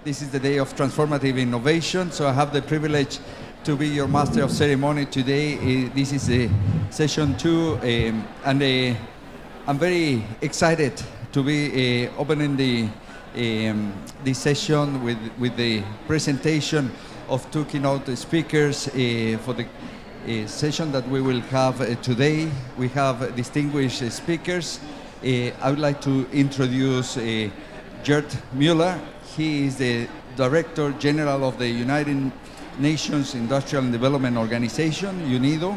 This is the day of transformative innovation, so I have the privilege to be your master of ceremony today. This is session 2, and I'm very excited to be opening this session with the presentation of 2 keynote speakers for the session that we will have today. We have distinguished speakers. I would like to introduce Gerd Müller. He is the Director General of the United Nations Industrial and Development Organization, UNIDO,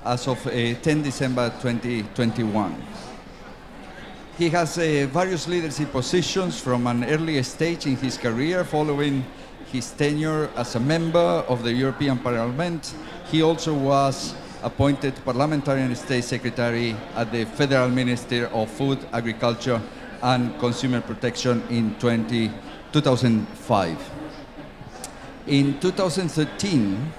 as of 10 December 2021. He has various leadership positions from an early stage in his career following his tenure as a member of the European Parliament. He also was appointed Parliamentary and State Secretary at the Federal Ministry of Food, Agriculture and Consumer Protection in 2005. In 2013,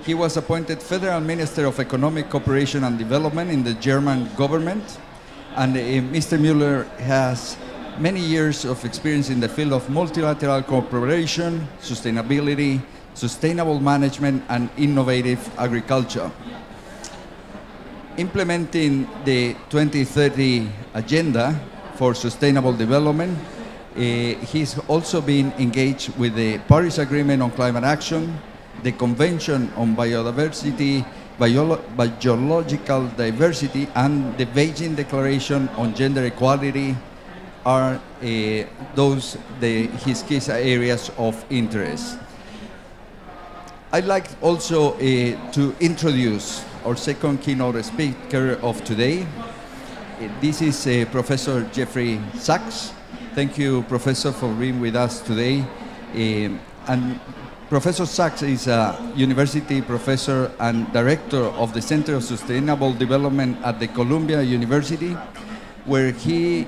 he was appointed Federal Minister of Economic Cooperation and Development in the German government. And Mr. Müller has many years of experience in the field of multilateral cooperation, sustainability, sustainable management, and innovative agriculture. Implementing the 2030 Agenda for Sustainable Development, he's also been engaged with the Paris Agreement on Climate Action, the Convention on Biodiversity, Biological Diversity, and the Beijing Declaration on Gender Equality are his key areas of interest. I'd like also to introduce our second keynote speaker of today. This is Professor Jeffrey Sachs. Thank you, Professor, for being with us today. And Professor Sachs is a university professor and director of the Center of Sustainable Development at the Columbia University, where he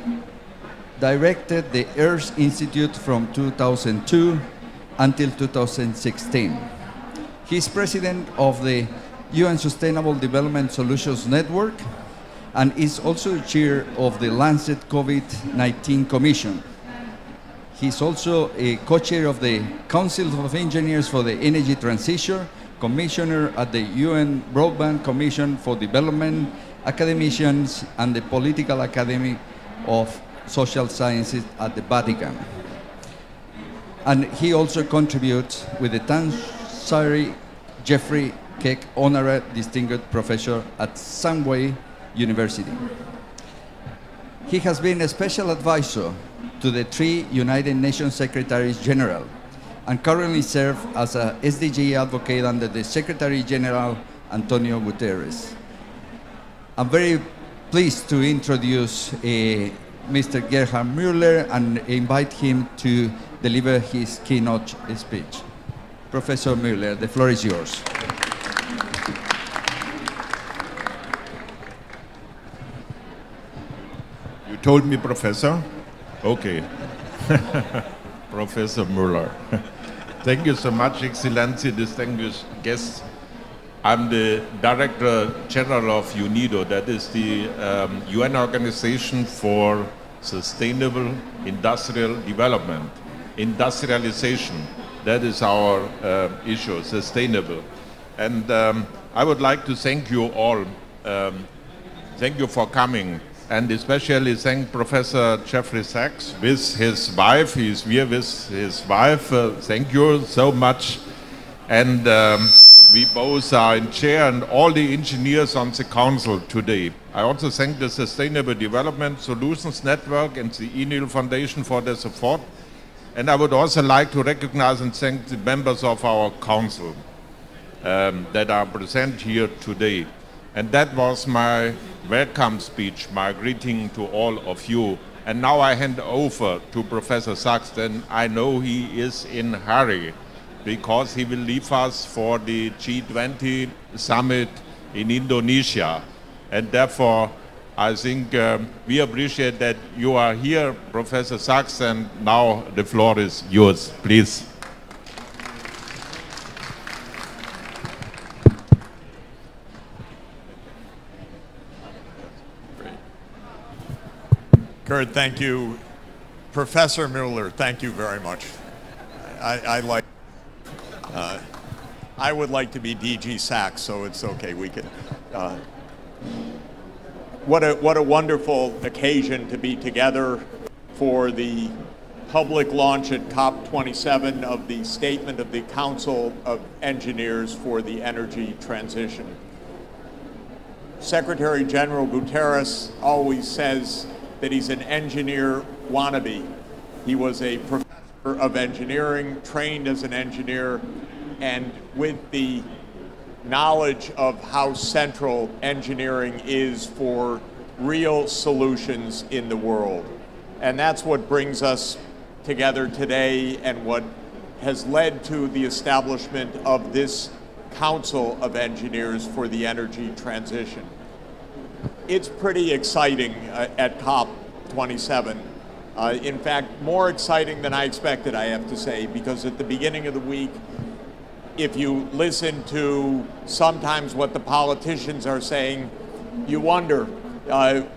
directed the Earth Institute from 2002 until 2016. He's president of the UN Sustainable Development Solutions Network and is also chair of the Lancet COVID-19 Commission. He's also a co-chair of the Council of Engineers for the Energy Transition, commissioner at the UN Broadband Commission for Development, academicians, and the Political Academy of Social Sciences at the Vatican. And he also contributes with the Tansari Jeffrey Keck Honorary Distinguished Professor at Sunway University. He has been a special advisor to the 3 United Nations Secretaries General and currently serves as a SDG advocate under the Secretary General Antonio Guterres. I'm very pleased to introduce Mr. Gerhard Müller and invite him to deliver his keynote speech. Professor Müller, the floor is yours. You told me, Professor? Okay. Professor Müller. Thank you so much, Excellency, distinguished guests. I'm the Director General of UNIDO, that is the UN Organization for Sustainable Industrial Development. Industrialization, that is our issue, sustainable. And I would like to thank you all. Thank you for coming. And especially thank Professor Jeffrey Sachs with his wife. He's here with his wife. Thank you so much. And we both are in chair and all the engineers on the council today. I also thank the Sustainable Development Solutions Network and the ENGIE Foundation for their support. And I would also like to recognize and thank the members of our council that are present here today. And that was my welcome speech, my greeting to all of you. And now I hand over to Professor Sachs, and I know he is in a hurry because he will leave us for the G20 summit in Indonesia. And therefore, I think we appreciate that you are here, Professor Sachs, and now the floor is yours, please. Gerd, thank you. Professor Müller, thank you very much. I would like to be DG Sachs, so it's okay. We can. What a wonderful occasion to be together for the public launch at COP27 of the Statement of the Council of Engineers for the Energy Transition. Secretary General Guterres always says that he's an engineer wannabe. He was a professor of engineering, trained as an engineer, and with the knowledge of how central engineering is for real solutions in the world. And that's what brings us together today and what has led to the establishment of this Council of Engineers for the Energy Transition. It's pretty exciting at COP27. In fact, more exciting than I expected, I have to say, because at the beginning of the week, if you listen to sometimes what the politicians are saying, you wonder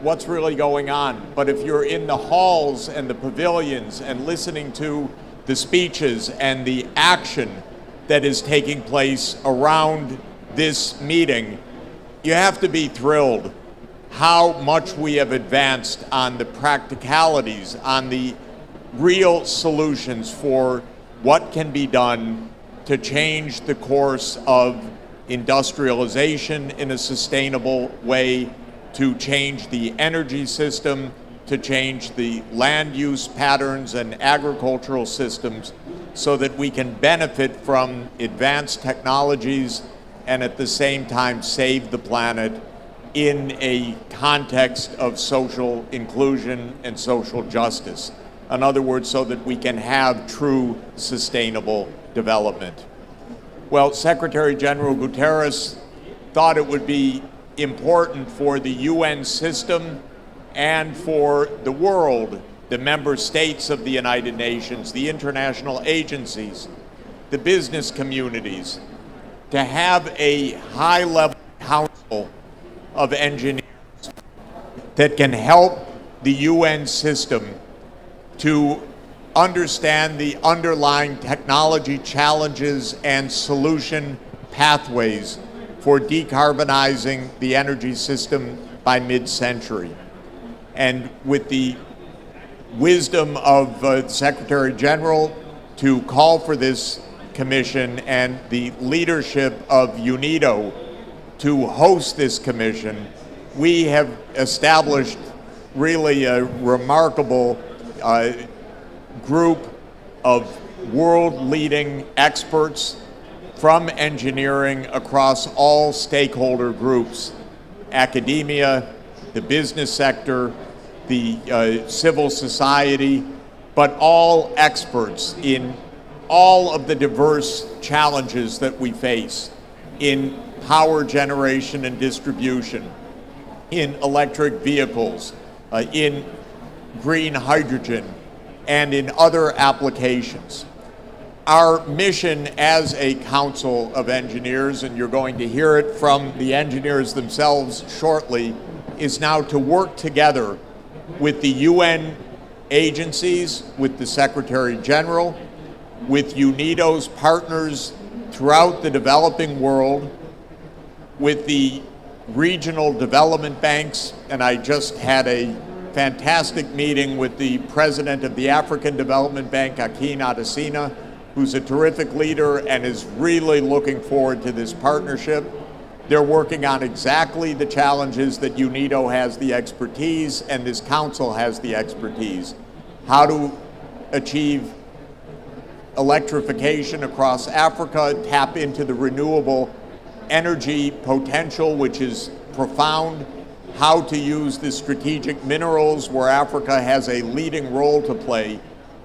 what's really going on. But if you're in the halls and the pavilions and listening to the speeches and the action that is taking place around this meeting, you have to be thrilled how much we have advanced on the practicalities, on the real solutions for what can be done to change the course of industrialization in a sustainable way, to change the energy system, to change the land use patterns and agricultural systems so that we can benefit from advanced technologies and at the same time save the planet in a context of social inclusion and social justice. In other words, so that we can have true sustainable development. Well, Secretary General Guterres thought it would be important for the UN system and for the world, the member states of the United Nations, the international agencies, the business communities, to have a high-level council of engineers that can help the UN system to understand the underlying technology challenges and solution pathways for decarbonizing the energy system by mid-century. And with the wisdom of the Secretary General to call for this commission and the leadership of UNIDO to host this commission, we have established really a remarkable group of world-leading experts from engineering across all stakeholder groups, academia, the business sector, the civil society, but all experts in all of the diverse challenges that we face in power generation and distribution, in electric vehicles, in green hydrogen, and in other applications. Our mission as a Council of Engineers, and you're going to hear it from the engineers themselves shortly, is now to work together with the UN agencies, with the Secretary General, with UNIDO's partners throughout the developing world, with the regional development banks, and I just had a fantastic meeting with the president of the African Development Bank, Akin Adesina, who's a terrific leader and is really looking forward to this partnership. They're working on exactly the challenges that UNIDO has the expertise and this council has the expertise. How to achieve electrification across Africa, tap into the renewable energy potential, which is profound, how to use the strategic minerals where Africa has a leading role to play,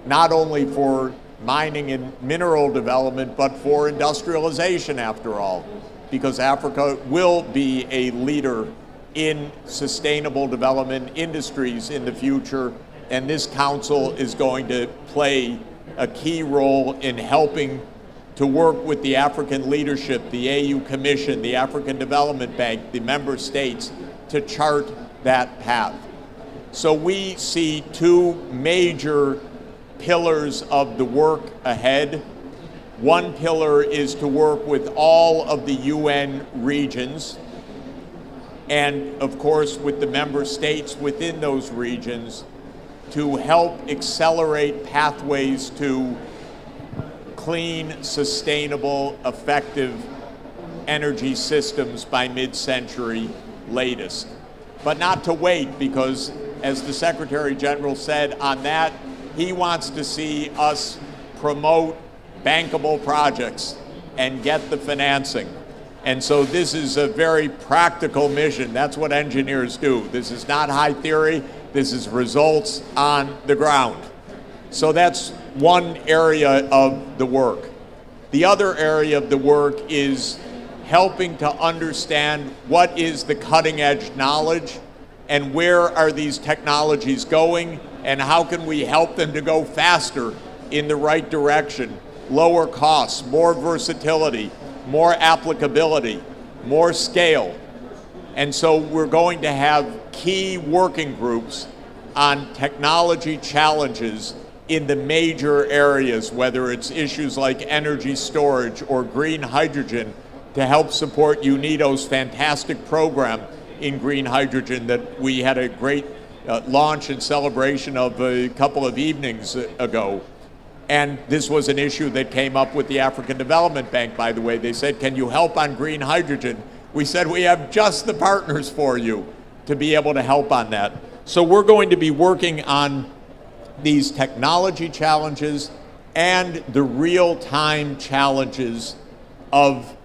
not only for mining and mineral development, but for industrialization after all, because Africa will be a leader in sustainable development industries in the future, and this council is going to play a key role in helping to work with the African leadership, the AU Commission, the African Development Bank, the member states, to chart that path. So we see two major pillars of the work ahead. One pillar is to work with all of the UN regions and, of course, with the member states within those regions to help accelerate pathways to clean, sustainable, effective energy systems by mid-century latest. But not to wait, because as the Secretary General said on that, he wants to see us promote bankable projects and get the financing. And so this is a very practical mission. That's what engineers do. This is not high theory. This is results on the ground. So that's one area of the work. The other area of the work is helping to understand what is the cutting edge knowledge and where are these technologies going and how can we help them to go faster in the right direction. Lower costs, more versatility, more applicability, more scale. And so we're going to have key working groups on technology challenges in the major areas, whether it's issues like energy storage or green hydrogen, to help support UNIDO's fantastic program in green hydrogen that we had a great launch and celebration of a couple of evenings ago. And this was an issue that came up with the African Development Bank, by the way. They said, can you help on green hydrogen? We said, we have just the partners for you to be able to help on that. So we're going to be working on these technology challenges and the real-time challenges of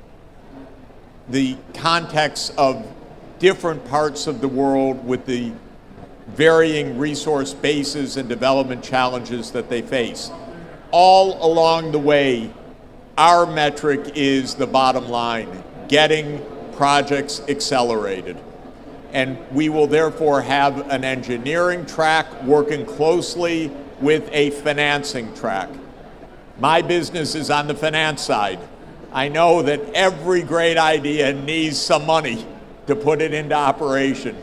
the context of different parts of the world with the varying resource bases and development challenges that they face. All along the way, our metric is the bottom line, getting projects accelerated. And we will therefore have an engineering track working closely with a financing track. My business is on the finance side. I know that every great idea needs some money to put it into operation.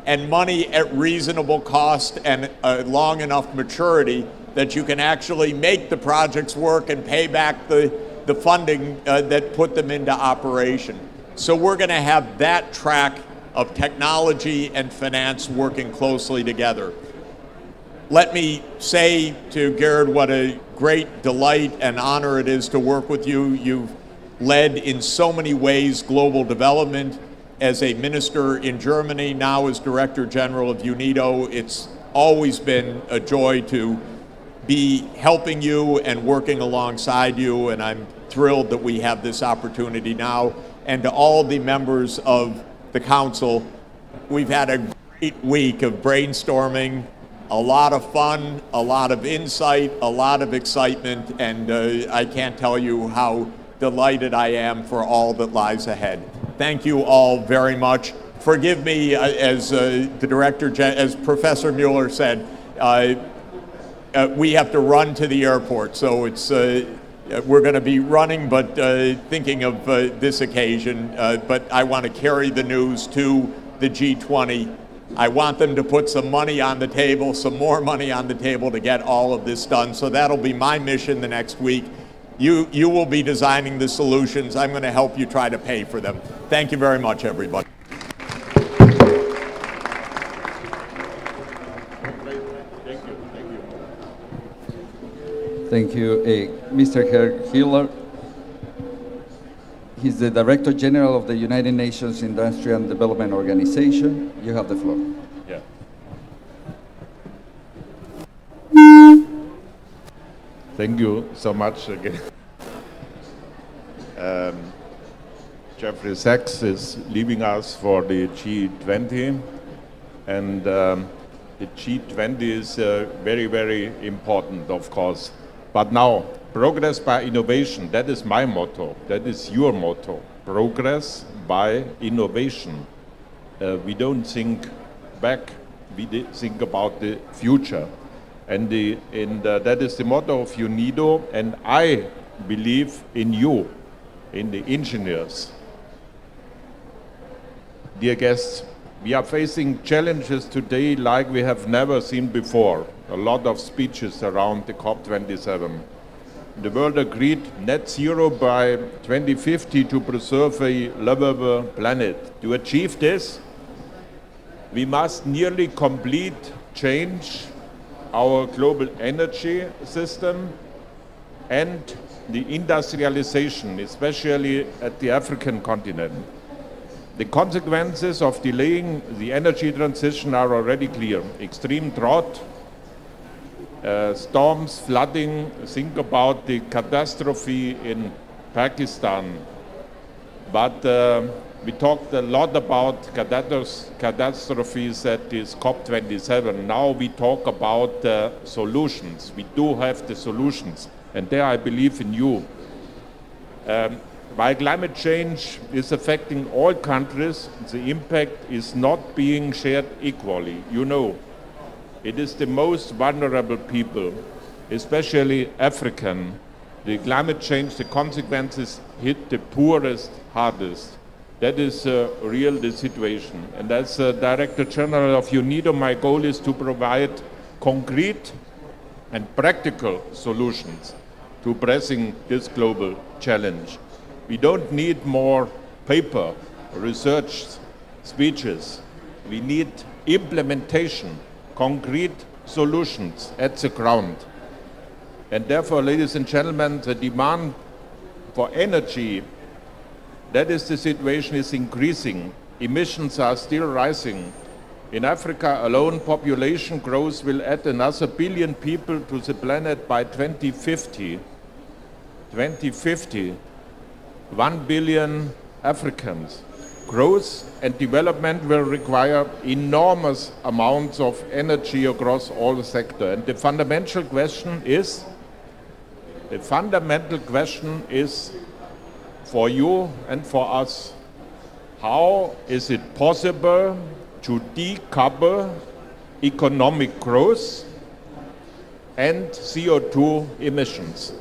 And money at reasonable cost and long enough maturity that you can actually make the projects work and pay back the funding that put them into operation. So we're going to have that track of technology and finance working closely together. Let me say to Gerd what a great delight and honor it is to work with you. You've led in so many ways global development as a minister in Germany, now as Director General of UNIDO. It's always been a joy to be helping you and working alongside you, and I'm thrilled that we have this opportunity now. And to all the members of the Council, we've had a great week of brainstorming, a lot of fun, a lot of insight, a lot of excitement, and I can't tell you how delighted I am for all that lies ahead. Thank you all very much. Forgive me, as the Director, as Professor Müller said, we have to run to the airport, so it's we're going to be running, but thinking of this occasion. But I want to carry the news to the G20. I want them to put some money on the table, some more money on the table to get all of this done. So that'll be my mission the next week. You will be designing the solutions. I'm going to help you try to pay for them. Thank you very much, everybody. Thank you, Mr. Müller. He's the Director General of the United Nations Industrial and Development Organization. You have the floor. Yeah. Thank you so much again. Jeffrey Sachs is leaving us for the G20, and the G20 is very, very important, of course. But now, progress by innovation, that is my motto, that is your motto. Progress by innovation. We don't think back, we think about the future. And that is the motto of UNIDO, and I believe in you, in the engineers. Dear guests, we are facing challenges today like we have never seen before. A lot of speeches around the COP27. the world agreed net zero by 2050 to preserve a livable planet. To achieve this, we must nearly complete change our global energy system and the industrialization, especially at the African continent. The consequences of delaying the energy transition are already clear. Extreme drought, storms, flooding. Think about the catastrophe in Pakistan. But we talked a lot about catastrophes at this COP27. Now we talk about solutions. We do have the solutions. And there I believe in you. While climate change is affecting all countries, the impact is not being shared equally. You know, it is the most vulnerable people, especially African. The climate change, the consequences hit the poorest hardest. That is the situation. And as Director General of UNIDO, my goal is to provide concrete and practical solutions to pressing this global challenge. We don't need more paper, research, speeches. We need implementation, concrete solutions at the ground. And therefore, ladies and gentlemen, the demand for energy, that is the situation, is increasing. Emissions are still rising. In Africa alone, population growth will add another billion people to the planet by 2050. 2050, 1 billion Africans. Growth and development will require enormous amounts of energy across all sectors. And the fundamental question is for you and for us, how is it possible to decouple economic growth and CO2 emissions?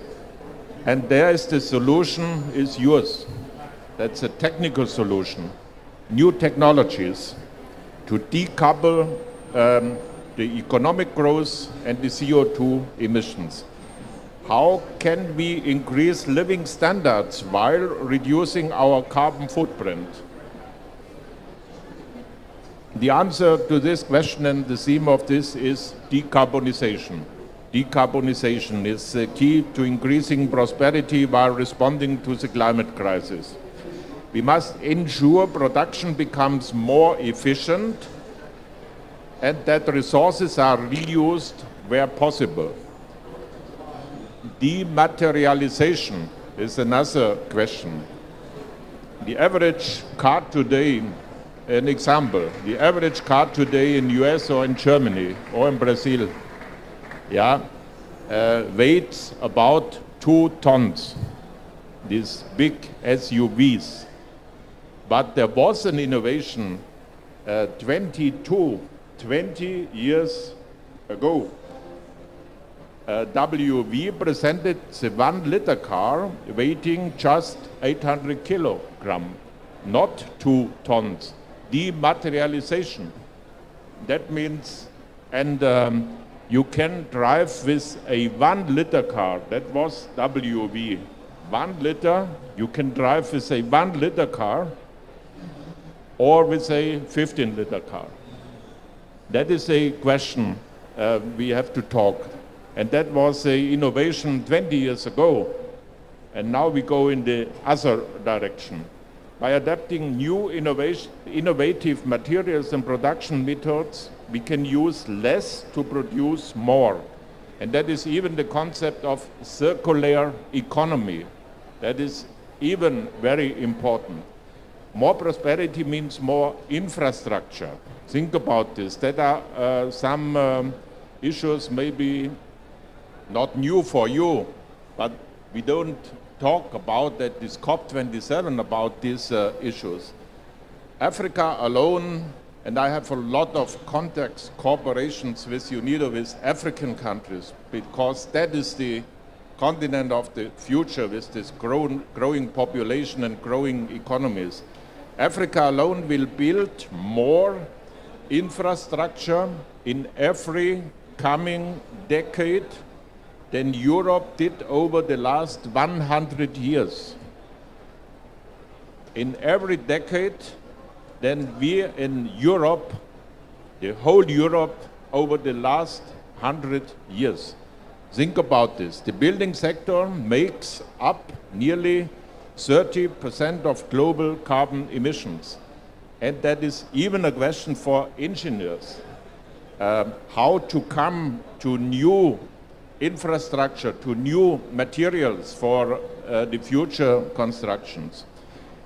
And there is the solution is yours. That's a technical solution. New technologies to decouple the economic growth and the CO2 emissions. How can we increase living standards while reducing our carbon footprint? The answer to this question and the theme of this is decarbonization. Decarbonization is the key to increasing prosperity while responding to the climate crisis. We must ensure production becomes more efficient and that resources are reused where possible. Dematerialization is another question. The average car today, an example, the average car today in US or in Germany or in Brazil, weighs about 2 tons, these big SUVs. But there was an innovation 20 years ago. WV presented the 1 liter car weighing just 800 kilograms, not 2 tons. Dematerialization. That means, and you can drive with a 1 liter car. That was WV. 1 liter, you can drive with a 1 liter car or with a 15 liter car. That is a question we have to talk. And that was an innovation 20 years ago. And now we go in the other direction. By adapting new innovative materials and production methods, we can use less to produce more. And that is even the concept of circular economy. That is even very important. More prosperity means more infrastructure. Think about this. There are some issues maybe not new for you, but we don't talk about that this COP27 about these issues. Africa alone, and I have a lot of contacts, cooperations with UNIDO, with African countries, because that is the continent of the future with this growing population and growing economies. Africa alone will build more infrastructure in every coming decade than Europe did over the last 100 years. In every decade, than we in Europe, the whole Europe, over the last 100 years. Think about this. The building sector makes up nearly 30% of global carbon emissions. And that is even a question for engineers. How to come to new infrastructure, to new materials for the future constructions.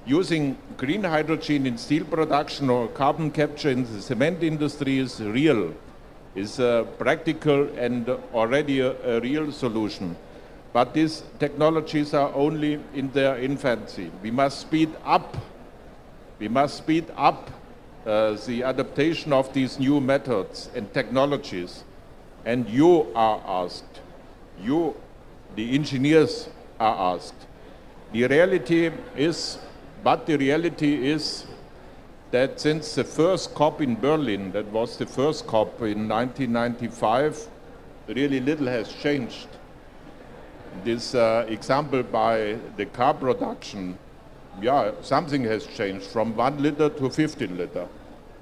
Using green hydrogen in steel production or carbon capture in the cement industry is real, is practical and already a real solution. But these technologies are only in their infancy. We must speed up. We must speed up the adaptation of these new methods and technologies. And you are asked, you, the engineers, are asked. The reality is that since the first COP in Berlin, that was the first COP in 1995, really little has changed. This example by the car production, yeah, something has changed from 1 liter to 15 liter.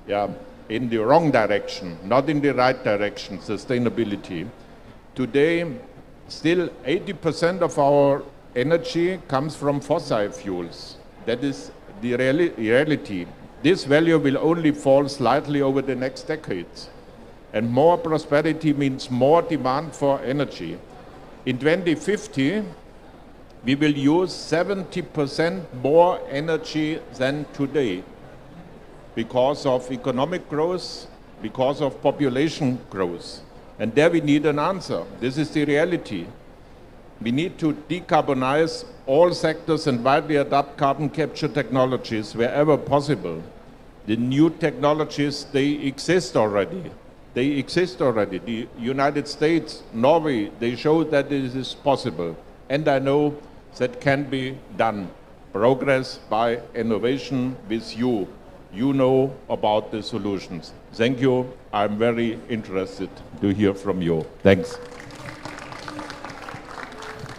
Yeah, in the wrong direction, not in the right direction, sustainability. Today, still 80% of our energy comes from fossil fuels. That is the reality. This value will only fall slightly over the next decades. And more prosperity means more demand for energy. In 2050, we will use 70% more energy than today because of economic growth, because of population growth. And there we need an answer. This is the reality. We need to decarbonize all sectors and widely adopt carbon capture technologies wherever possible. The new technologies, they exist already. They exist already. The United States, Norway, they show that it is possible. And I know that can be done. Progress by innovation with you. You know about the solutions. Thank you. I'm very interested to hear from you. Thanks.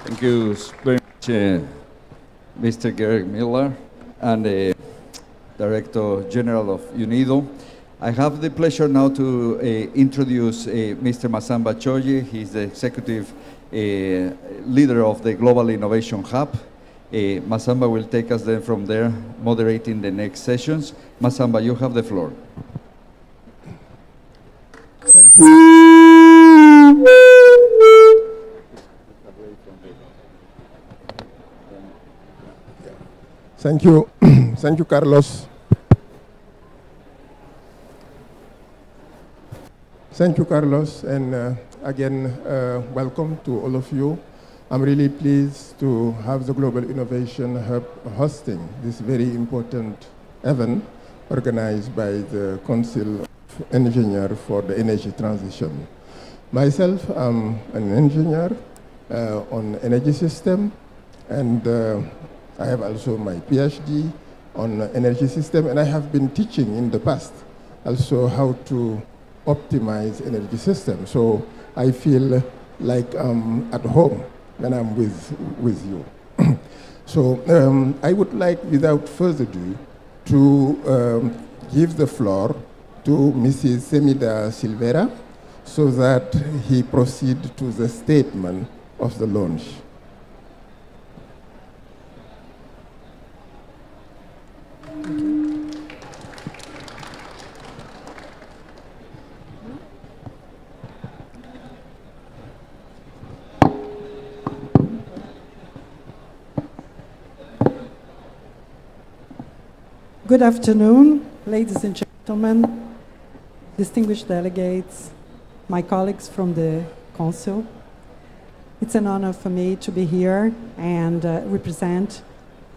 Thank you very much, Mr. Gerd Müller and the Director General of UNIDO. I have the pleasure now to introduce Mr. Massamba Thioye. He's the Executive Leader of the Global Innovation Hub. Massamba will take us then from there, moderating the next sessions. Massamba, you have the floor. Thank you. Thank you. Thank you, Carlos. Thank you, Carlos, and again, welcome to all of you. I'm really pleased to have the Global Innovation Hub hosting this very important event organized by the Council of Engineers for the Energy Transition. Myself, I'm an engineer on energy system, and I have also my PhD on energy system, and I have been teaching in the past also how to optimize energy system. So I feel like I'm at home when I'm with you. So I would like, without further ado, to give the floor to Mrs. Semida Silveira so that he proceed to the statement of the launch. Good afternoon, ladies and gentlemen, distinguished delegates, my colleagues from the Council. It's an honor for me to be here and represent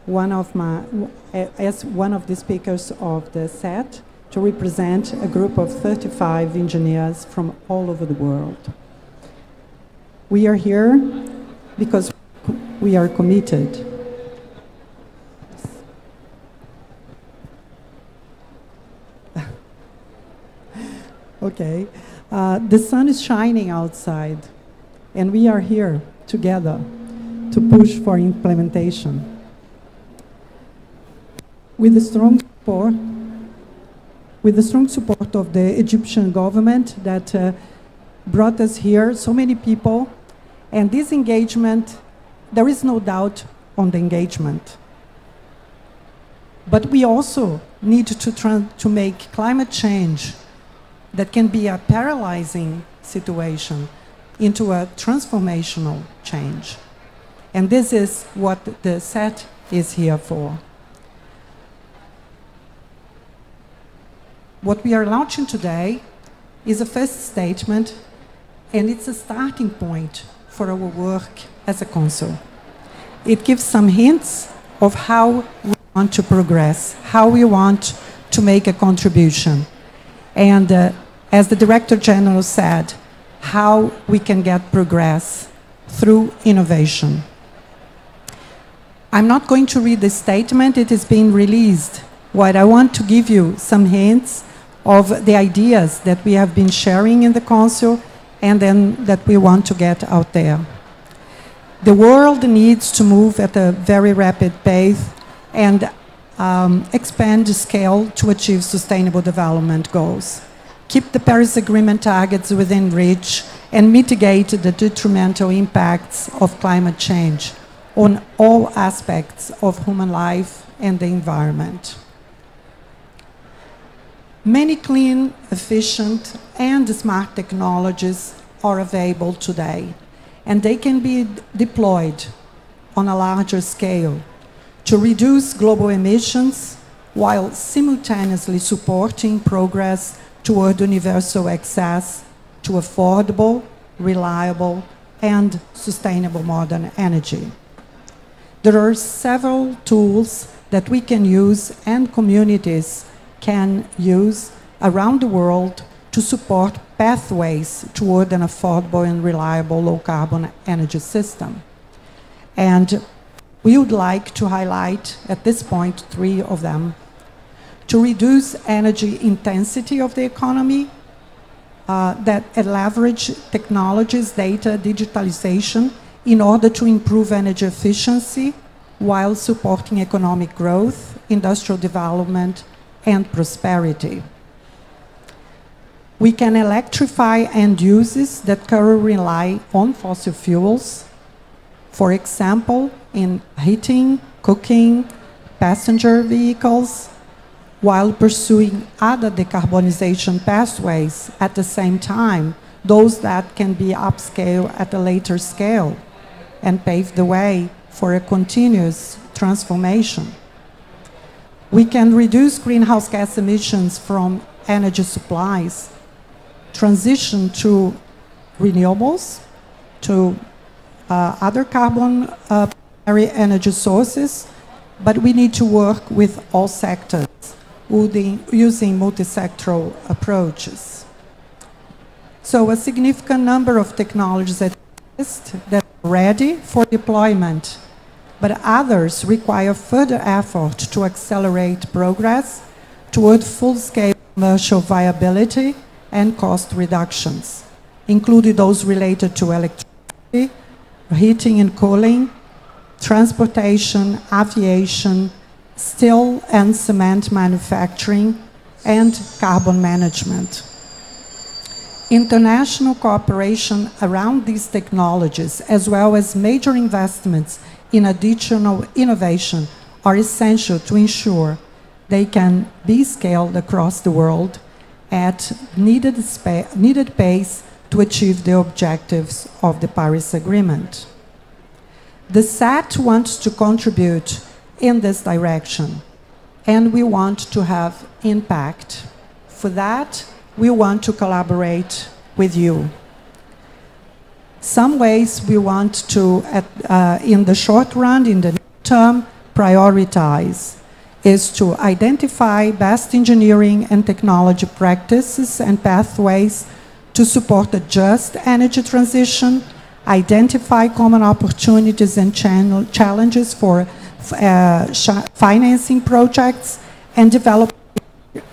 as one of the speakers of the CEET, to represent a group of 35 engineers from all over the world. We are here because we are committed. Okay. The sun is shining outside. and we are here together to push for implementation. With the strong support of the Egyptian government that brought us here, so many people, and this engagement, there is no doubt on the engagement. But we also need to make climate change that can be a paralyzing situation into a transformational change. And this is what the CEET is here for. What we are launching today is a first statement, and it's a starting point for our work as a council. It gives some hints of how we want to progress, how we want to make a contribution. And as the Director General said, how we can get progress through innovation. I'm not going to read the statement, it is being released. What I want to give you some hints of the ideas that we have been sharing in the Council and then that we want to get out there. The world needs to move at a very rapid pace and expand the scale to achieve sustainable development goals. Keep the Paris Agreement targets within reach and mitigate the detrimental impacts of climate change on all aspects of human life and the environment. Many clean, efficient, and smart technologies are available today, and they can be deployed on a larger scale to reduce global emissions while simultaneously supporting progress toward universal access to affordable, reliable, and sustainable modern energy. There are several tools that we can use and communities can use around the world to support pathways toward an affordable and reliable low-carbon energy system. And we would like to highlight at this point 3 of them. To reduce energy intensity of the economy, that leverage technologies, data, digitalization, in order to improve energy efficiency while supporting economic growth, industrial development, and prosperity. We can electrify end uses that currently rely on fossil fuels, for example, in heating, cooking, passenger vehicles, while pursuing other decarbonization pathways at the same time, those that can be upscaled at a later scale and pave the way for a continuous transformation. We can reduce greenhouse gas emissions from energy supplies, transition to renewables, to other carbon energy sources, but we need to work with all sectors using multi-sectoral approaches. So a significant number of technologies exist that are ready for deployment, but others require further effort to accelerate progress toward full-scale commercial viability and cost reductions, including those related to electricity, heating and cooling, transportation, aviation, steel and cement manufacturing, and carbon management. International cooperation around these technologies, as well as major investments in additional innovation, are essential to ensure they can be scaled across the world at needed pace to achieve the objectives of the Paris Agreement. The CEET wants to contribute in this direction, and we want to have impact. For that, we want to collaborate with you. Some ways we want to, in the short run, in the term, prioritize is to identify best engineering and technology practices and pathways to support a just energy transition, identify common opportunities and challenges for financing projects, and develop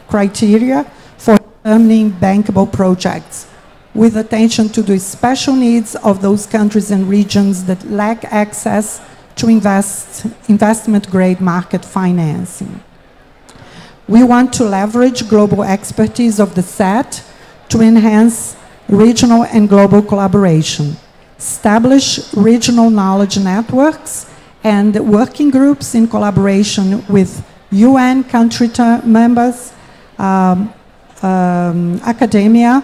criteria for determining bankable projects, with attention to the special needs of those countries and regions that lack access to investment-grade market financing. We want to leverage global expertise of the CEET to enhance regional and global collaboration, establish regional knowledge networks and working groups in collaboration with UN country members, academia,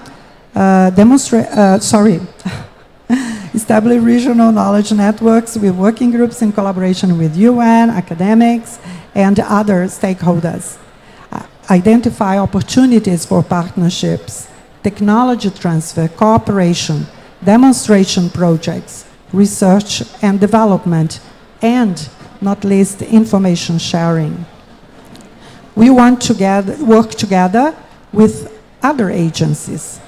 establish regional knowledge networks with working groups in collaboration with UN, academics, and other stakeholders. Identify opportunities for partnerships, technology transfer, cooperation, demonstration projects, research and development, and not least information sharing. We want to work together with other agencies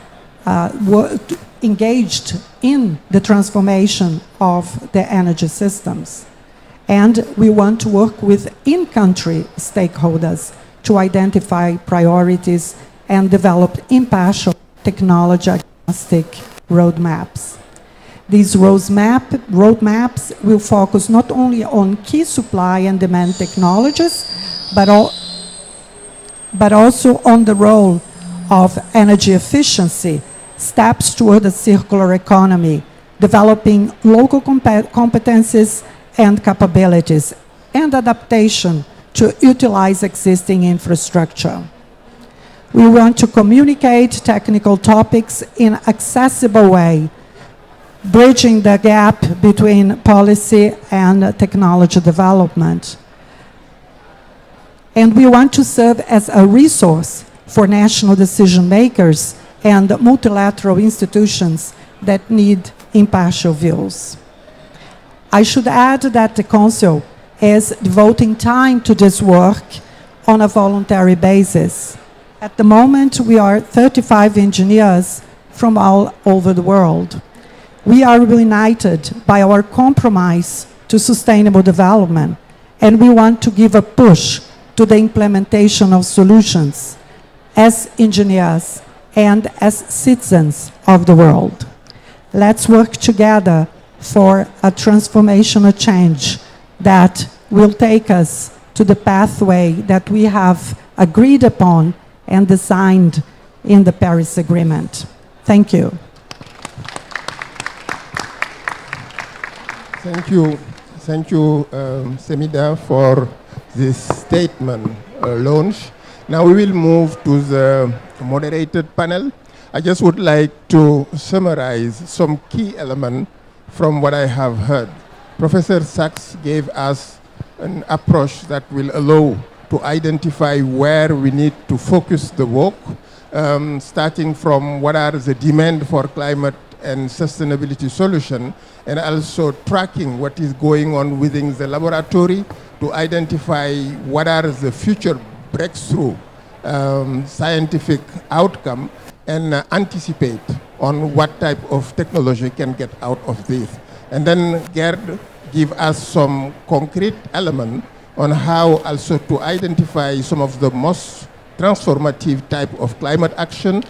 engaged in the transformation of the energy systems. And we want to work with in-country stakeholders to identify priorities and develop impartial technology-agnostic roadmaps. These roadmaps will focus not only on key supply and demand technologies, but also on the role of energy efficiency, steps toward a circular economy, developing local competencies and capabilities, and adaptation to utilize existing infrastructure. We want to communicate technical topics in an accessible way, bridging the gap between policy and technology development. And we want to serve as a resource for national decision makers and multilateral institutions that need impartial views. I should add that the Council is devoting time to this work on a voluntary basis. At the moment, we are 35 engineers from all over the world. We are united by our compromise to sustainable development, and we want to give a push to the implementation of solutions as engineers and as citizens of the world. Let's work together for a transformational change that will take us to the pathway that we have agreed upon and designed in the Paris Agreement. Thank you. Thank you, Semida, for this statement launch. Now we will move to the moderated panel. I just would like to summarize some key elements from what I have heard. Professor Sachs gave us an approach that will allow to identify where we need to focus the work, starting from what are the demand for climate and sustainability solution, and also tracking what is going on within the laboratory to identify what are the future breakthrough scientific outcome and anticipate on what type of technology can get out of this. And then Gerd give us some concrete element on how also to identify some of the most transformative type of climate action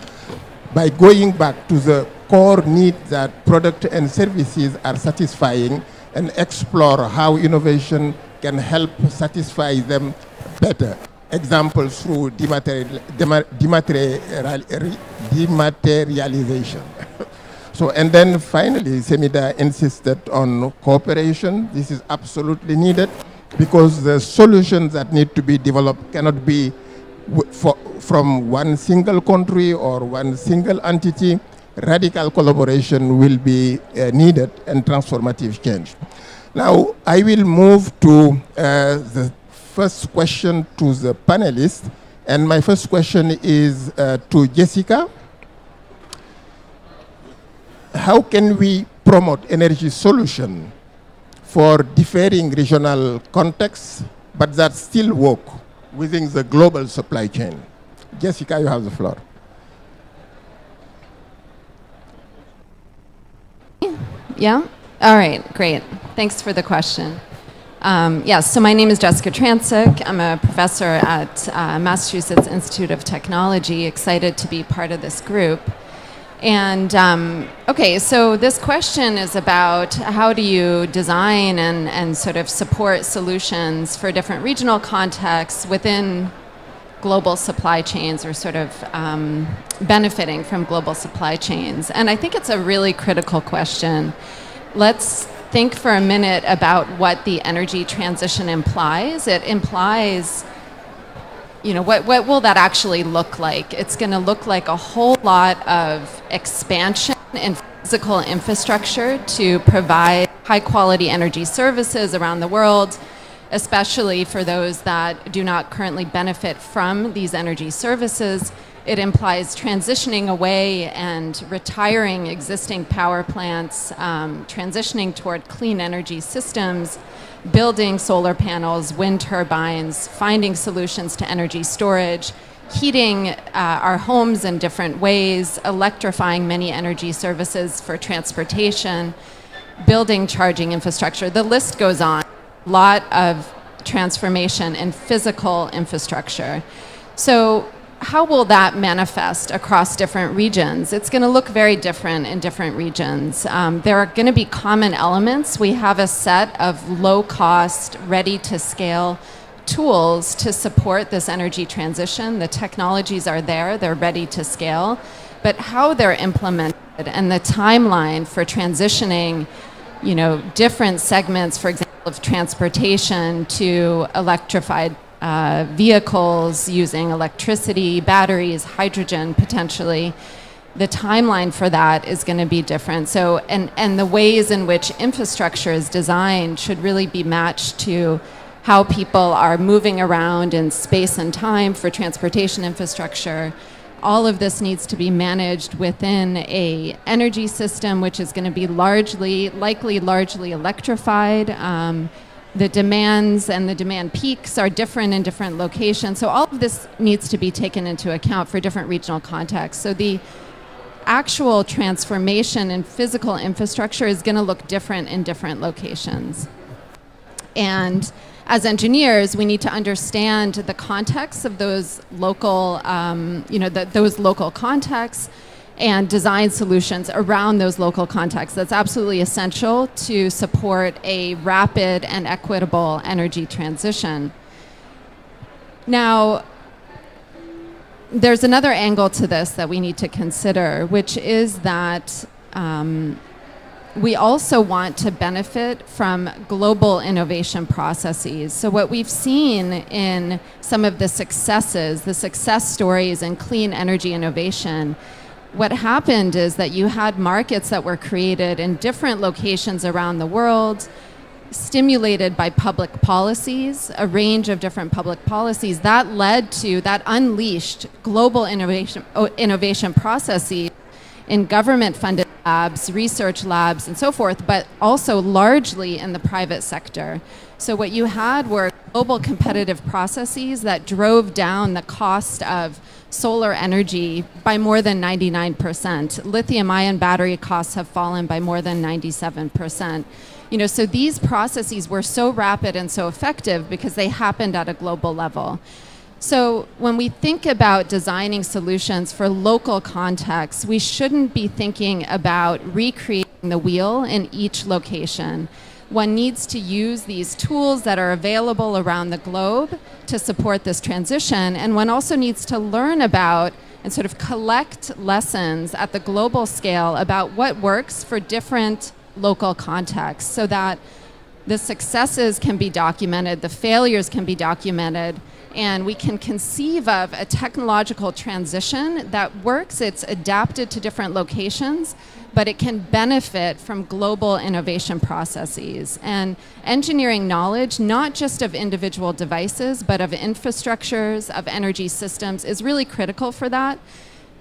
by going back to the core need that product and services are satisfying and explore how innovation can help satisfy them better. Examples through dematerialization. So, and then finally, Semida insisted on cooperation. This is absolutely needed because the solutions that need to be developed cannot be from one single country or one single entity. Radical collaboration will be needed and transformative change. Now, I will move to the first question to the panelists. And my first question is to Jessica. How can we promote energy solution for differing regional contexts, but that still work within the global supply chain? Jessica, you have the floor. Yeah? All right, great. Thanks for the question. Yes, so my name is Jessica Transick. I'm a professor at Massachusetts Institute of Technology, excited to be part of this group. And okay, so this question is about how do you design and sort of support solutions for different regional contexts within global supply chains, or sort of benefiting from global supply chains. And I think it's a really critical question. Let's think for a minute about what the energy transition implies. It implies, you know, what will that actually look like? It's going to look like a whole lot of expansion in physical infrastructure to provide high quality energy services around the world, especially for those that do not currently benefit from these energy services. It implies transitioning away and retiring existing power plants, transitioning toward clean energy systems, building solar panels, wind turbines, finding solutions to energy storage, heating our homes in different ways, electrifying many energy services for transportation, building charging infrastructure. The list goes on. A lot of transformation in physical infrastructure. So how will that manifest across different regions? It's going to look very different in different regions. There are going to be common elements. We have a set of low-cost, ready-to-scale tools to support this energy transition. The technologies are there. They're ready to scale. But how they're implemented and the timeline for transitioning, you know, different segments, for example, of transportation to electrified vehicles using electricity, batteries, hydrogen potentially, the timeline for that is going to be different. So, and the ways in which infrastructure is designed should really be matched to how people are moving around in space and time for transportation infrastructure. All of this needs to be managed within a energy system, which is going to be likely largely electrified. The demands and the demand peaks are different in different locations. So all of this needs to be taken into account for different regional contexts. So the actual transformation in physical infrastructure is going to look different in different locations. And as engineers, we need to understand the context of those local, those local contexts, and design solutions around those local contexts. That's absolutely essential to support a rapid and equitable energy transition. Now, there's another angle to this that we need to consider, which is that we also want to benefit from global innovation processes. So what we've seen in some of the success stories in clean energy innovation, what happened is that you had markets that were created in different locations around the world, stimulated by public policies, a range of different public policies that unleashed global innovation processes in government-funded labs, research labs, and so forth, but also largely in the private sector. So what you had were global competitive processes that drove down the cost of solar energy by more than 99%. Lithium-ion battery costs have fallen by more than 97%. You know, so these processes were so rapid and so effective because they happened at a global level. So when we think about designing solutions for local contexts, we shouldn't be thinking about recreating the wheel in each location. One needs to use these tools that are available around the globe to support this transition, and one also needs to learn about and sort of collect lessons at the global scale about what works for different local contexts, so that the successes can be documented, the failures can be documented, and we can conceive of a technological transition that works. It's adapted to different locations, but it can benefit from global innovation processes. And engineering knowledge, not just of individual devices, but of infrastructures, of energy systems, is really critical for that.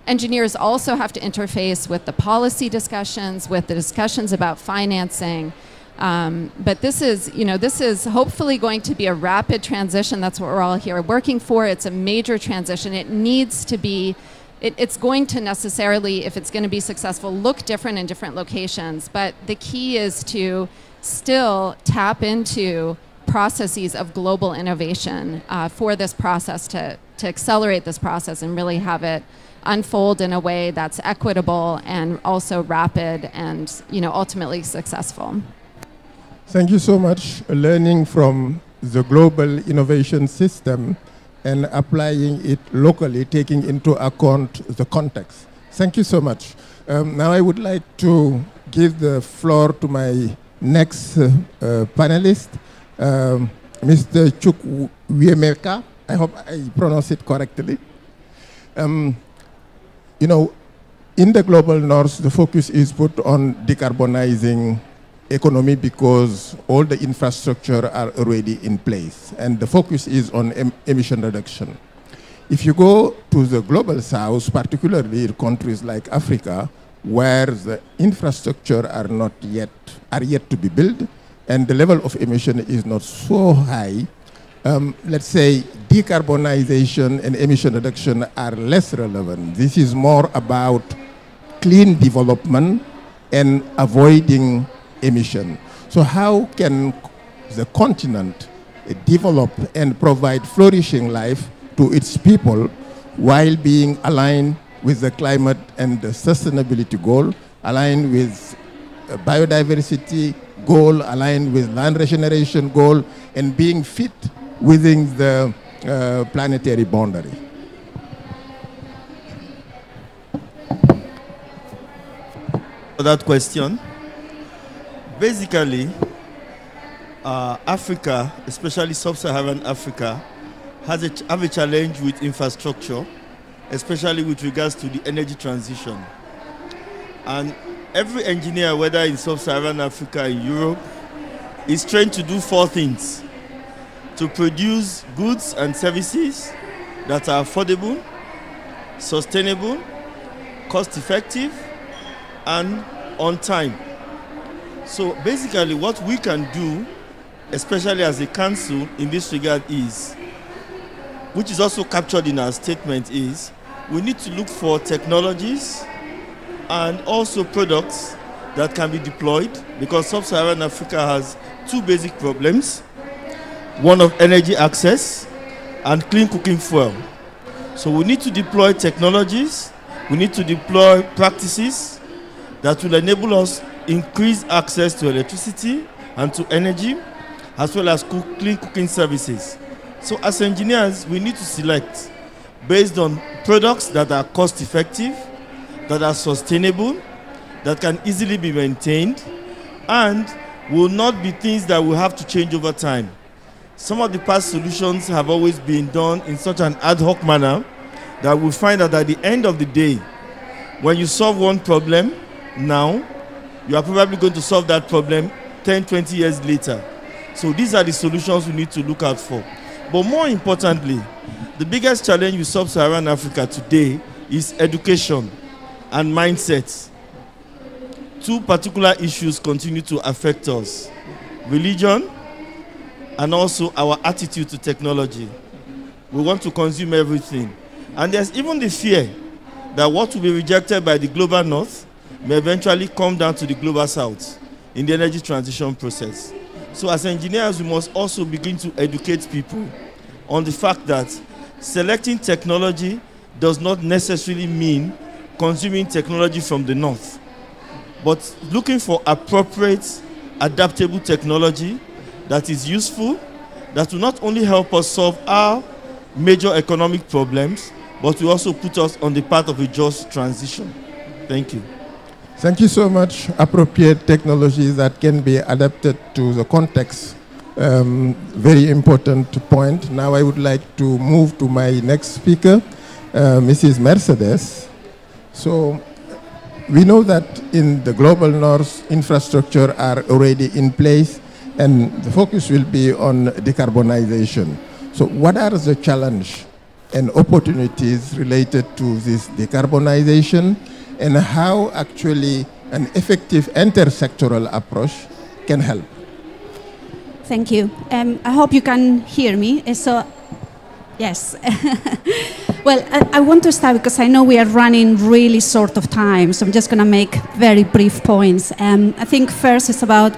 Engineers also have to interface with the policy discussions, with the discussions about financing. But this is hopefully going to be a rapid transition. That's what we're all here working for. It's a major transition. It needs to be, it's going to necessarily, if it's going to be successful, look different in different locations. But the key is to still tap into processes of global innovation for this process to accelerate this process and really have it unfold in a way that's equitable and also rapid and, you know, ultimately successful? Thank you so much. Learning from the global innovation system and applying it locally, taking into account the context. Thank you so much. Now I would like to give the floor to my next panelist, Mr. Chukwuemeka. I hope I pronounce it correctly. You know, in the global north, the focus is put on decarbonizing economy because all the infrastructure are already in place, and the focus is on emission reduction. If you go to the global south, particularly in countries like Africa, where the infrastructure are yet to be built, and the level of emission is not so high, let's say decarbonization and emission reduction are less relevant. This is more about clean development and avoiding emission. So how can the continent develop and provide flourishing life to its people while being aligned with the climate and the sustainability goal, aligned with biodiversity goal, aligned with land regeneration goal, and being fit within the planetary boundary? For that question, basically, Africa, especially sub-Saharan Africa, have a challenge with infrastructure, especially with regards to the energy transition. And every engineer, whether in sub-Saharan Africa, in Europe, is trained to do 4 things: to produce goods and services that are affordable, sustainable, cost-effective, and on time. So basically what we can do, especially as a council in this regard, is, which is also captured in our statement, is we need to look for technologies and also products that can be deployed, because sub-Saharan Africa has 2 basic problems: one of energy access and clean cooking fuel. So we need to deploy technologies, we need to deploy practices that will enable us increase access to electricity and to energy, as well as clean cooking services. So as engineers, we need to select based on products that are cost effective, that are sustainable, that can easily be maintained, and will not be things that will have to change over time. Some of the past solutions have always been done in such an ad hoc manner that we find that at the end of the day, when you solve one problem now, you are probably going to solve that problem 10, 20 years later. So these are the solutions we need to look out for. But more importantly, the biggest challenge with sub-Saharan Africa today is education and mindset. 2 particular issues continue to affect us: religion and also our attitude to technology. We want to consume everything. And there's even the fear that what will be rejected by the global north may eventually come down to the global south in the energy transition process. So as engineers, we must also begin to educate people on the fact that selecting technology does not necessarily mean consuming technology from the north, but looking for appropriate, adaptable technology that is useful, that will not only help us solve our major economic problems, but will also put us on the path of a just transition. Thank you. Thank you so much. Appropriate technologies that can be adapted to the context. Very important point. Now I would like to move to my next speaker, Mrs. Mercedes. So we know that in the global north, infrastructure are already in place, and the focus will be on decarbonization. So what are the challenges and opportunities related to this decarbonization, and how actually an effective intersectoral approach can help? Thank you. I hope you can hear me. So, yes. Well, I want to start because I know we are running really short of time, so I'm just going to make very brief points. I think first it's about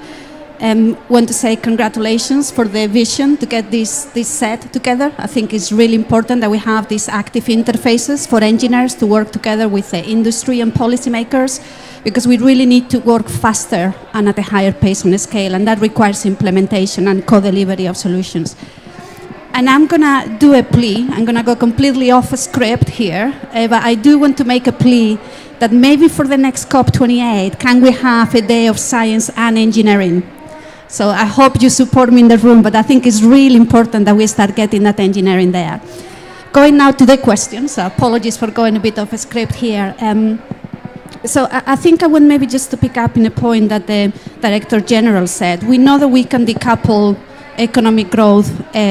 Want to say congratulations for the vision to get this set together. I think it's really important that we have these active interfaces for engineers to work together with the industry and policymakers, because we really need to work faster and at a higher pace on a scale, and that requires implementation and co-delivery of solutions. And I'm going to do a plea. I'm going to go completely off script here, but I do want to make a plea that maybe for the next COP28, can we have a day of science and engineering? So I hope you support me in the room, but I think it's really important that we start getting that engineering there. Going now to the questions. Apologies for going a bit off script here. So I think I want maybe just to pick up in a point that the Director General said. We know that we can decouple economic growth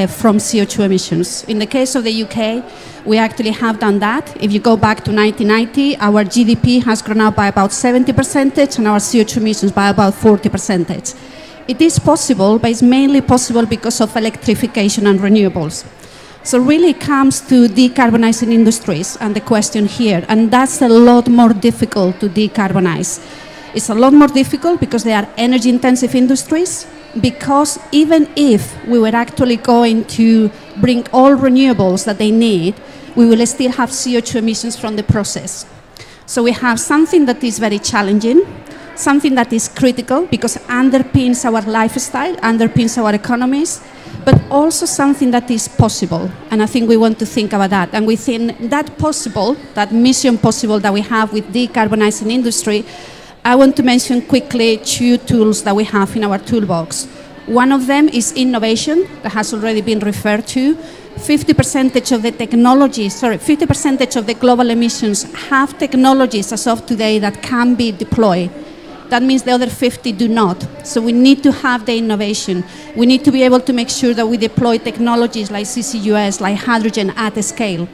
from CO2 emissions. In the case of the UK, we actually have done that. If you go back to 1990, our GDP has grown up by about 70% and our CO2 emissions by about 40%. It is possible, but it's mainly possible because of electrification and renewables. So really it comes to decarbonizing industries and the question here, and that's a lot more difficult to decarbonize. It's a lot more difficult because they are energy intensive industries, because even if we were actually going to bring all renewables that they need, we will still have CO2 emissions from the process. So we have something that is very challenging, something that is critical because it underpins our lifestyle, underpins our economies, but also something that is possible. And I think we want to think about that. And within that possible, that mission possible that we have with decarbonizing industry, I want to mention quickly two tools that we have in our toolbox. One of them is innovation, that has already been referred to. 50% of the technologies, 50% of the global emissions have technologies as of today that can be deployed. That means the other 50 do not. So we need to have the innovation. We need to be able to make sure that we deploy technologies like CCUS, like hydrogen at a scale.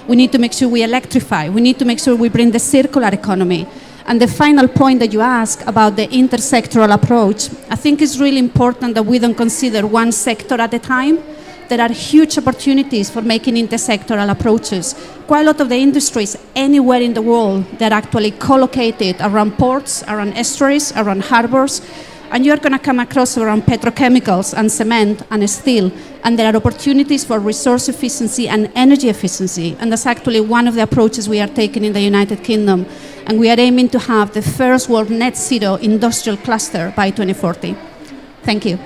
We need to make sure we electrify. We need to make sure we bring the circular economy. And the final point that you ask about the intersectoral approach, I think it's really important that we don't consider one sector at a time. There are huge opportunities for making intersectoral approaches. Quite a lot of the industries anywhere in the world, they're actually co-located around ports, around estuaries, around harbors, and you're going to come across around petrochemicals and cement and steel, and there are opportunities for resource efficiency and energy efficiency, and that's actually one of the approaches we are taking in the United Kingdom, and we are aiming to have the first world net zero industrial cluster by 2040. Thank you.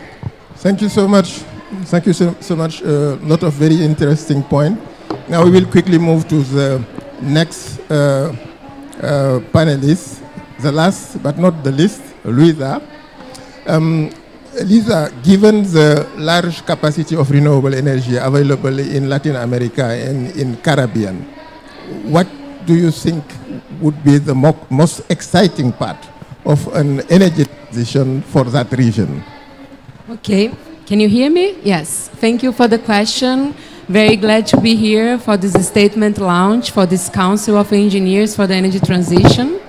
Thank you so much. Thank you so much. A lot of very interesting point. Now we will quickly move to the next panelist, the last but not the least, Luisa. Lisa, given the large capacity of renewable energy available in Latin America and in Caribbean, what do you think would be the most exciting part of an energy transition for that region? Okay. Can you hear me? Yes. Thank you for the question. Very glad to be here for this statement launch for this Council of Engineers for the Energy Transition.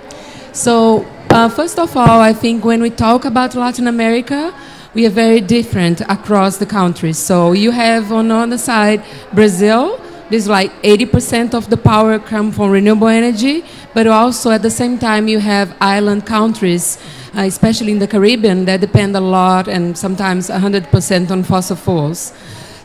So, first of all, I think when we talk about Latin America, we are very different across the countries. So you have on the other side, Brazil. There's like 80% of the power come from renewable energy, but also at the same time you have island countries, especially in the Caribbean, that depend a lot and sometimes 100% on fossil fuels.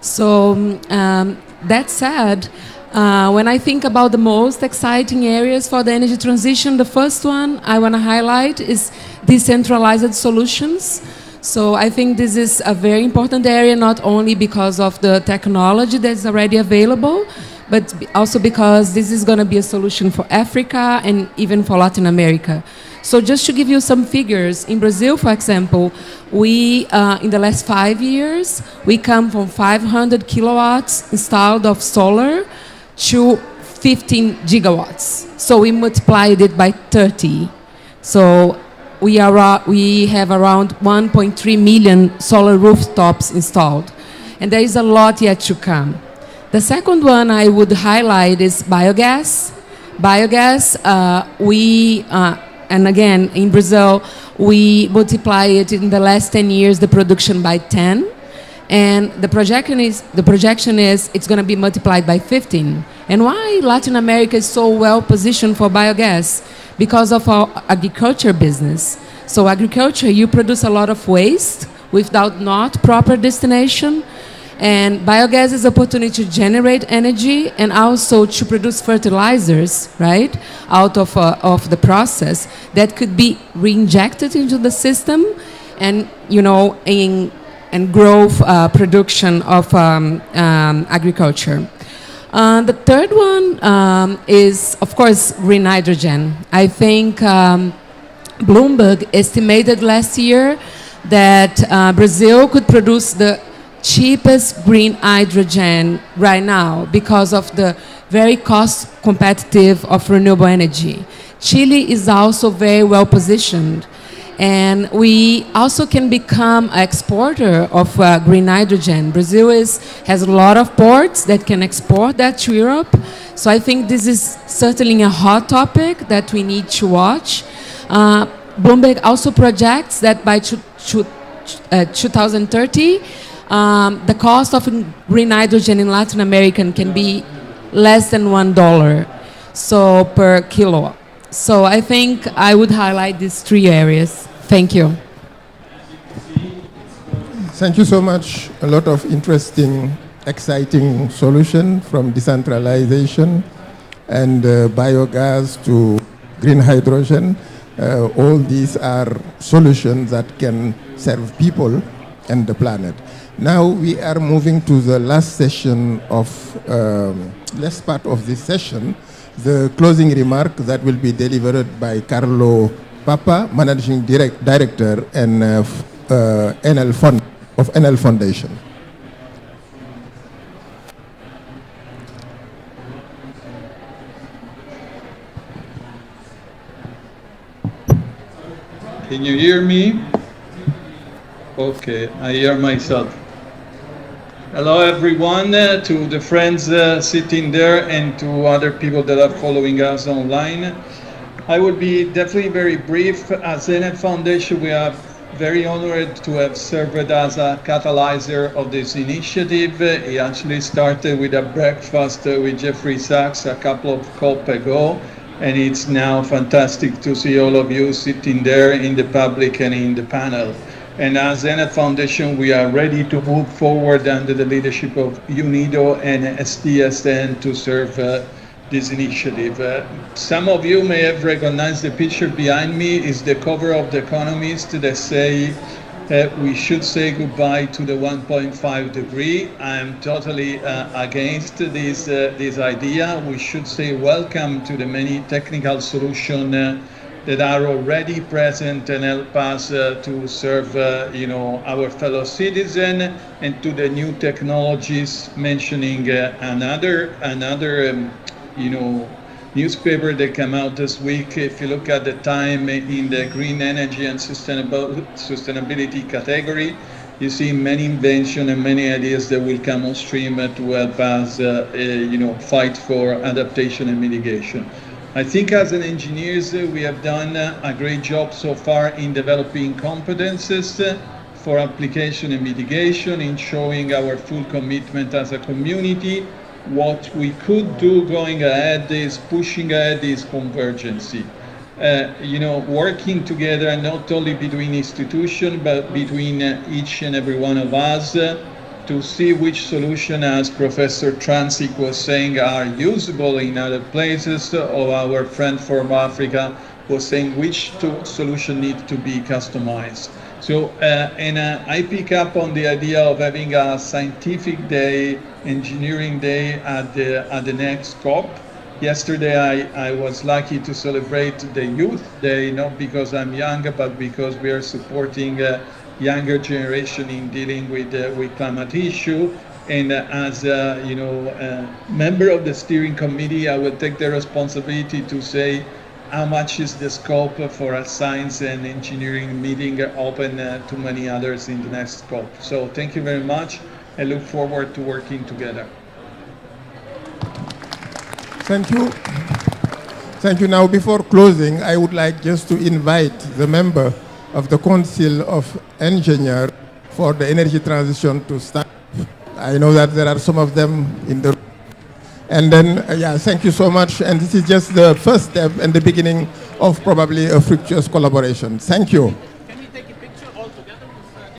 So that said, when I think about the most exciting areas for the energy transition, the first one I want to highlight is decentralized solutions. So I think this is a very important area, not only because of the technology that's already available, but also because this is going to be a solution for Africa and even for Latin America. So just to give you some figures, in Brazil, for example, we, in the last 5 years, we come from 500 kilowatts installed of solar to 15 gigawatts. So we multiplied it by 30. So we have around 1.3 million solar rooftops installed. And there is a lot yet to come. The second one I would highlight is biogas. Biogas, and again, in Brazil, we multiply it in the last 10 years, the production by 10. And the projection is it's going to be multiplied by 15. And why Latin America is so well positioned for biogas? Because of our agriculture business. So agriculture, you produce a lot of waste without not proper destination. And biogas is an opportunity to generate energy and also to produce fertilizers, right, out of the process that could be reinjected into the system and, you know, and growth production of agriculture. The third one is, of course, green hydrogen. I think Bloomberg estimated last year that Brazil could produce the cheapest green hydrogen right now because of the very cost competitive of renewable energy. Chile is also very well positioned, and we also can become an exporter of green hydrogen. Brazil has a lot of ports that can export that to Europe, so I think this is certainly a hot topic that we need to watch. Bloomberg also projects that by 2030, the cost of green hydrogen in Latin America can be less than $1 so per kilo. So I think I would highlight these three areas. Thank you. Thank you so much. A lot of interesting, exciting solutions from decentralization and biogas to green hydrogen. All these are solutions that can serve people and the planet. Now we are moving to the last session of, last part of this session, the closing remark that will be delivered by Carlo Papa, Managing Director and NL Foundation. Can you hear me? Okay, I hear myself. Hello everyone, to the friends sitting there and to other people that are following us online. I will be definitely very brief. As NL Foundation, we are very honored to have served as a catalyzer of this initiative. It actually started with a breakfast with Jeffrey Sachs a couple of COP ago. And it's now fantastic to see all of you sitting there in the public and in the panel. And as NL Foundation, we are ready to move forward under the leadership of UNIDO and STSN to serve this initiative. Some of you may have recognized the picture behind me is the cover of The Economist that say we should say goodbye to the 1.5 degree. I am totally against this idea. We should say welcome to the many technical solutions that are already present and help us to serve our fellow citizens, and to the new technologies, mentioning another newspaper that came out this week. If you look at the time in the green energy and sustainability category, you see many inventions and many ideas that will come on stream to help us fight for adaptation and mitigation. I think as an engineers, we have done a great job so far in developing competences for application and mitigation, in showing our full commitment as a community. What we could do going ahead is pushing ahead this convergency. Working together not only between institutions, but between each and every one of us to see which solution, as Professor Transik was saying, are usable in other places, or our friend from Africa was saying which solution needs to be customized. So, I pick up on the idea of having a scientific day, engineering day at the next COP. Yesterday, I was lucky to celebrate the Youth Day, not because I'm young, but because we are supporting younger generation in dealing with climate issue. And as a member of the steering committee, I will take the responsibility to say how much is the scope for a science and engineering meeting open to many others in the next COP. So thank you very much. I look forward to working together. Thank you. Thank you. Now, before closing, I would like just to invite the member of the Council of Engineers for the Energy Transition to start. I know that there are some of them in the room. And then, thank you so much. And this is just the first step and the beginning of probably a fructuous collaboration. Thank you.